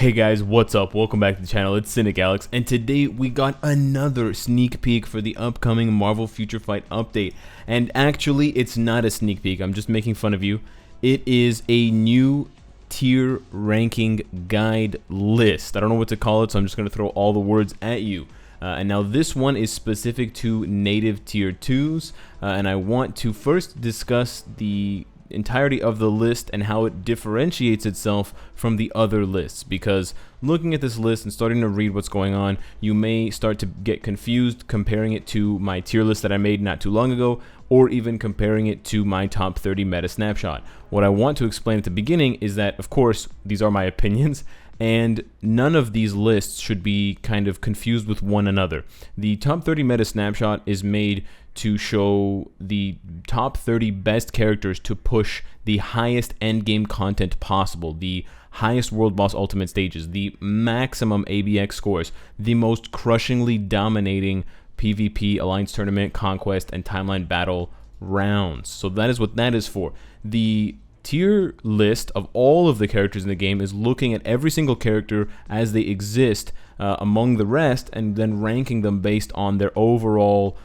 Hey guys, what's up? Welcome back to the channel. It's Cynicalex, and today we got another sneak peek for the upcoming Marvel Future Fight update. And actually, it's not a sneak peek. I'm just making fun of you. It is a new tier ranking guide list. I don't know what to call it, so I'm just going to throw all the words at you. And now this one is specific to native tier 2s, and I want to first discuss the entirety of the list and how it differentiates itself from the other lists, because looking at this list and starting to read what's going on, you may start to get confused comparing it to my tier list that I made not too long ago, or even comparing it to my top 30 meta snapshot. What I want to explain at the beginning is that, of course, these are my opinions, and none of these lists should be kind of confused with one another. The top 30 meta snapshot is made to show the top 30 best characters to push the highest endgame content possible, the highest world boss ultimate stages, the maximum ABX scores, the most crushingly dominating PvP, Alliance Tournament, Conquest, and Timeline Battle rounds. So that is what that is for. The tier list of all of the characters in the game is looking at every single character as they exist among the rest, and then ranking them based on their overall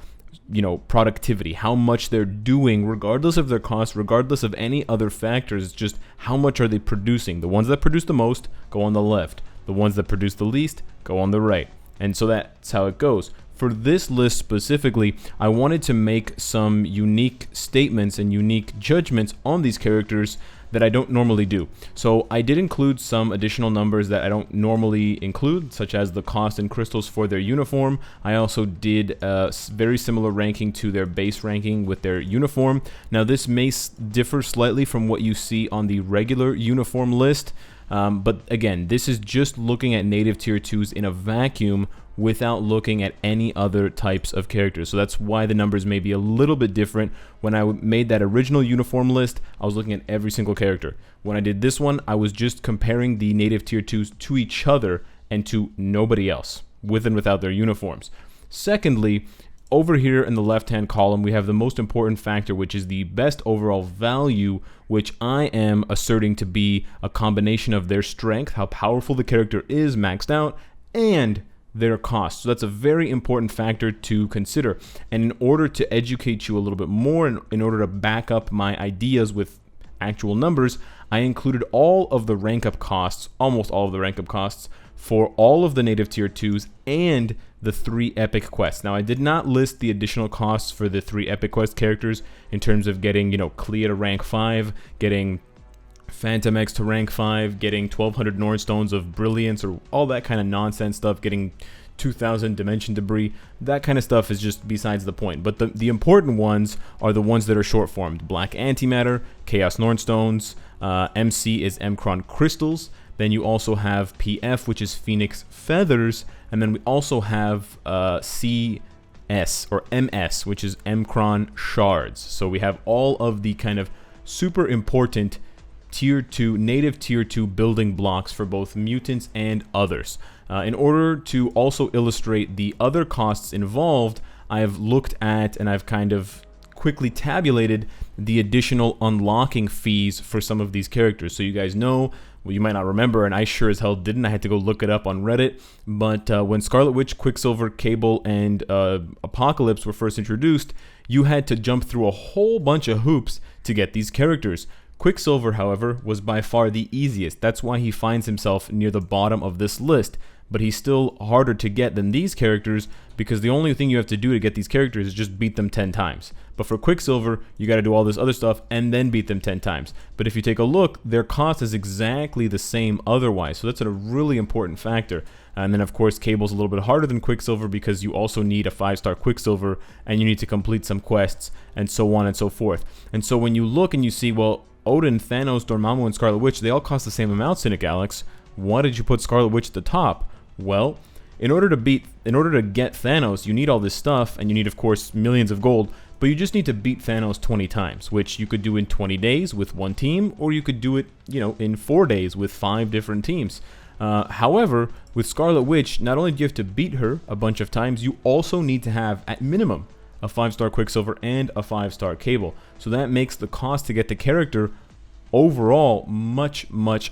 productivity, how much they're doing, regardless of their cost, regardless of any other factors. Just how much are they producing. The ones that produce the most go on the left, the ones that produce the least go on the right, and so that's how it goes. For this list specifically, I wanted to make some unique statements and unique judgments on these characters that I don't normally do. So I did include some additional numbers that I don't normally include, such as the cost in crystals for their uniform. I also did a very similar ranking to their base ranking with their uniform. Now this may differ slightly from what you see on the regular uniform list, but again, this is just looking at native tier 2s in a vacuum without looking at any other types of characters. So that's why the numbers may be a little bit different. When I made that original uniform list, I was looking at every single character. When I did this one, I was just comparing the native tier 2s to each other and to nobody else, with and without their uniforms. Secondly, over here in the left-hand column, we have the most important factor, which is the best overall value, which I am asserting to be a combination of their strength, how powerful the character is maxed out, and their cost. So that's a very important factor to consider. And in order to educate you a little bit more, and in order to back up my ideas with actual numbers, I included all of the rank up costs, almost all of the rank up costs, for all of the native tier 2s and the 3 epic quests. Now I did not list the additional costs for the 3 epic quest characters in terms of getting, Clea to rank 5, getting Phantom X to rank 5, getting 1200 Nordstones of Brilliance, or all that kind of nonsense stuff, getting 2000 Dimension Debris. That kind of stuff is just besides the point. But the important ones are the ones that are short formed. Black Antimatter, Chaos Nordstones, MC is Mcron Crystals. Then you also have PF, which is Phoenix Feathers. And then we also have CS or MS, which is Mcron Shards. So we have all of the kind of super important tier 2, native tier 2 building blocks for both mutants and others. In order to also illustrate the other costs involved, I've looked at and I've kind of quickly tabulated the additional unlocking fees for some of these characters. So you guys know, well, you might not remember, and I sure as hell didn't. I had to go look it up on Reddit. But when Scarlet Witch, Quicksilver, Cable, and Apocalypse were first introduced, you had to jump through a whole bunch of hoops to get these characters. Quicksilver, however, was by far the easiest. That's why he finds himself near the bottom of this list. But he's still harder to get than these characters, because the only thing you have to do to get these characters is just beat them 10 times. But for Quicksilver, you got to do all this other stuff and then beat them 10 times. But if you take a look, their cost is exactly the same otherwise. So that's a really important factor. And then, of course, Cable's a little bit harder than Quicksilver because you also need a 5-star Quicksilver and you need to complete some quests and so on and so forth. And so when you look and you see, well, Odin, Thanos, Dormammu, and Scarlet Witch, they all cost the same amount, Cynicalex. Why did you put Scarlet Witch at the top? Well, in order to get Thanos, you need all this stuff, and you need, of course, millions of gold, but you just need to beat Thanos 20 times, which you could do in 20 days with one team, or you could do it, in 4 days with 5 different teams. However, with Scarlet Witch, not only do you have to beat her a bunch of times, you also need to have, at minimum, a 5-star Quicksilver and a 5-star Cable. So that makes the cost to get the character overall much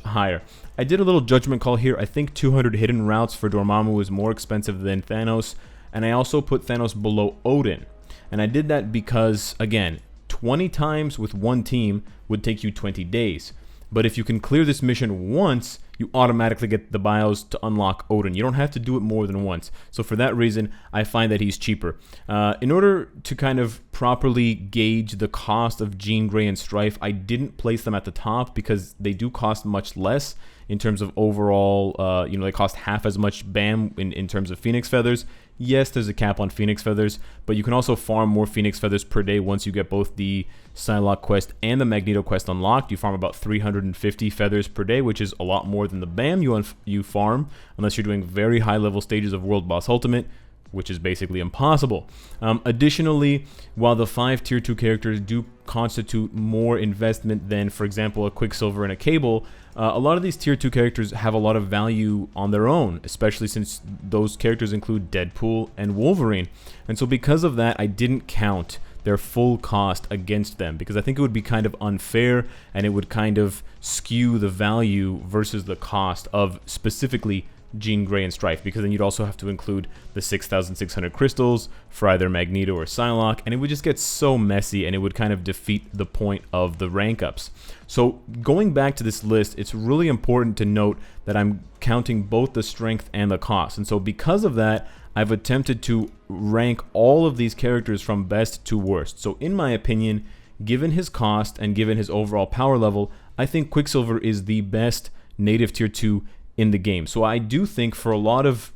higher. I did a little judgment call here. I think 200 hidden routes for Dormammu is more expensive than Thanos, and I also put Thanos below Odin. And I did that because, again, 20 times with one team would take you 20 days. But if you can clear this mission once, you automatically get the bios to unlock Odin. You don't have to do it more than once. So for that reason, I find that he's cheaper. In order to kind of properly gauge the cost of Jean Grey and Strife, I didn't place them at the top because they do cost much less in terms of overall, they cost half as much BAM in terms of Phoenix Feathers. Yes, there's a cap on Phoenix Feathers, but you can also farm more Phoenix Feathers per day once you get both the Psylocke quest and the Magneto quest unlocked. You farm about 350 feathers per day, which is a lot more than the BAM you farm, unless you're doing very high level stages of World Boss Ultimate, which is basically impossible. Additionally, while the 5 tier 2 characters do constitute more investment than, for example, a Quicksilver and a Cable, a lot of these tier 2 characters have a lot of value on their own, especially since those characters include Deadpool and Wolverine. And so because of that, I didn't count their full cost against them, because I think it would be kind of unfair and it would kind of skew the value versus the cost of specifically Jean Grey and Strife, because then you'd also have to include the 6,600 crystals for either Magneto or Psylocke, and it would just get so messy and it would kind of defeat the point of the rank ups. So going back to this list, it's really important to note that I'm counting both the strength and the cost, and so because of that, I've attempted to rank all of these characters from best to worst. So in my opinion, given his cost and given his overall power level, I think Quicksilver is the best native tier 2 in the game. So I do think for a lot of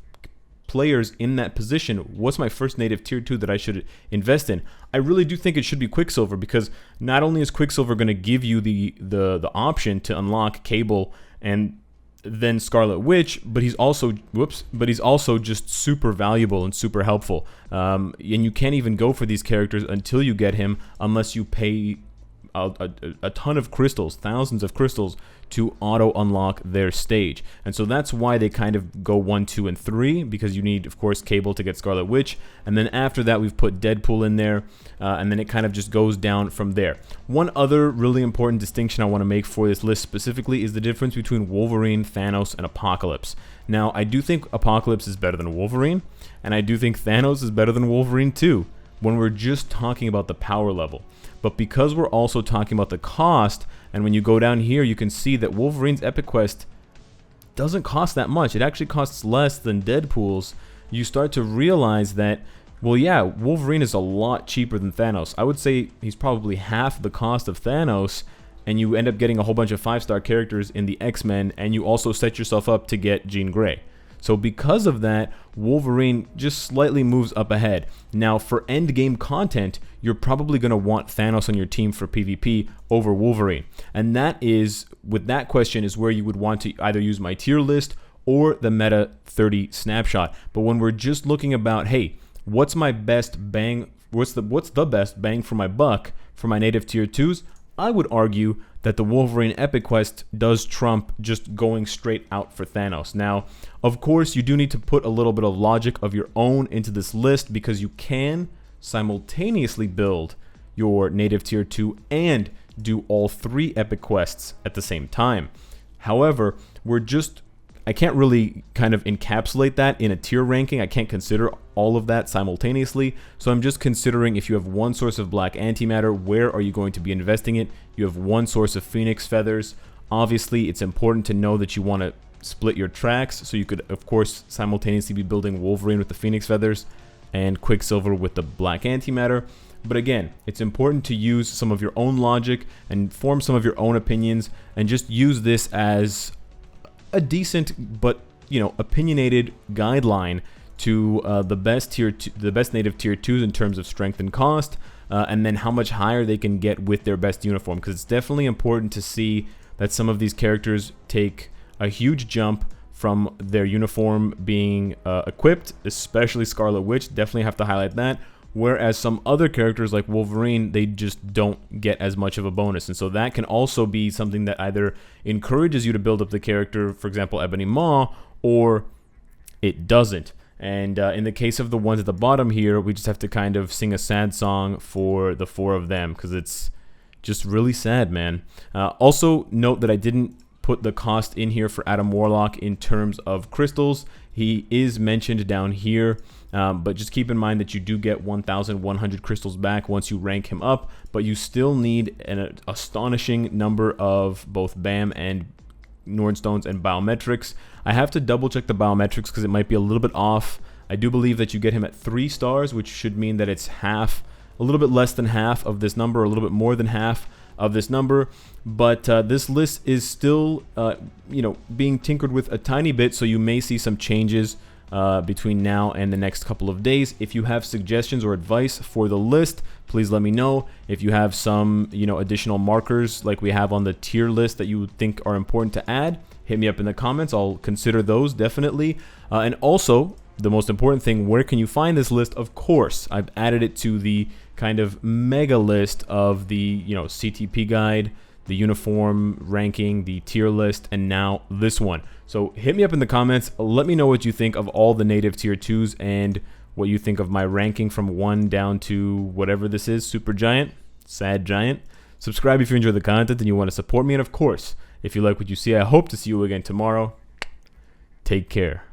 players in that position, what's my first native tier 2 that I should invest in? I really do think it should be Quicksilver, because not only is Quicksilver going to give you the option to unlock Cable and then Scarlet Witch, but he's also just super valuable and super helpful. And you can't even go for these characters until you get him, unless you pay a ton of crystals, thousands of crystals, to auto unlock their stage. And so that's why they kind of go 1, 2, and 3, because you need, of course, Cable to get Scarlet Witch, and then after that we've put Deadpool in there, and then it kind of just goes down from there. One other really important distinction I want to make for this list specifically is the difference between Wolverine, Thanos, and Apocalypse. Now, I do think Apocalypse is better than Wolverine, and I do think Thanos is better than Wolverine too, when we're just talking about the power level. But because we're also talking about the cost, and when you go down here, you can see that Wolverine's Epic Quest doesn't cost that much. It actually costs less than Deadpool's. You start to realize that, well, yeah, Wolverine is a lot cheaper than Thanos. I would say he's probably half the cost of Thanos, and you end up getting a whole bunch of 5-star characters in the X-Men, and you also set yourself up to get Jean Grey. So because of that, Wolverine just slightly moves up ahead. Now, for endgame content, you're probably going to want Thanos on your team for PvP over Wolverine. And that is, with that question, is where you would want to either use my tier list or the Meta 30 snapshot. But when we're just looking about, hey, what's my best bang, what's the best bang for my buck for my native tier 2s? I would argue that the Wolverine Epic Quest does trump just going straight out for Thanos. Now, of course, you do need to put a little bit of logic of your own into this list, because you can simultaneously build your native tier 2 and do all 3 Epic Quests at the same time. However, I can't really kind of encapsulate that in a tier ranking. I can't consider all of that simultaneously. So I'm just considering, if you have one source of black antimatter, where are you going to be investing it? You have one source of Phoenix Feathers. Obviously, it's important to know that you want to split your tracks. So you could, of course, simultaneously be building Wolverine with the Phoenix Feathers and Quicksilver with the black antimatter. But again, it's important to use some of your own logic and form some of your own opinions, and just use this as a decent but opinionated guideline to the best native tier 2s in terms of strength and cost, and then how much higher they can get with their best uniform, because it's definitely important to see that some of these characters take a huge jump from their uniform being equipped, especially Scarlet Witch. Definitely have to highlight that. Whereas some other characters like Wolverine, they just don't get as much of a bonus. And so that can also be something that either encourages you to build up the character, for example, Ebony Maw, or it doesn't. And in the case of the ones at the bottom here, we just have to kind of sing a sad song for the 4 of them, because it's Just really sad, man. Also, note that I didn't put the cost in here for Adam Warlock in terms of crystals. He is mentioned down here, but just keep in mind that you do get 1,100 crystals back once you rank him up, but you still need an astonishing number of both BAM and Nordstones and biometrics. I have to double check the biometrics because it might be a little bit off. I do believe that you get him at 3 stars, which should mean that it's half, a little bit less than half of this number, or a little bit more than half of this number. But this list is still, being tinkered with a tiny bit, so you may see some changes between now and the next couple of days. If you have suggestions or advice for the list, please let me know. If you have some, additional markers like we have on the tier list that you think are important to add, hit me up in the comments. I'll consider those definitely. And also, the most important thing, where can you find this list? Of course, I've added it to the kind of mega list of the, CTP guide, the uniform ranking, the tier list, and now this one. So hit me up in the comments. Let me know what you think of all the native tier 2s and what you think of my ranking from 1 down to whatever this is, super giant, sad giant. Subscribe if you enjoy the content and you want to support me. And of course, if you like what you see, I hope to see you again tomorrow. Take care.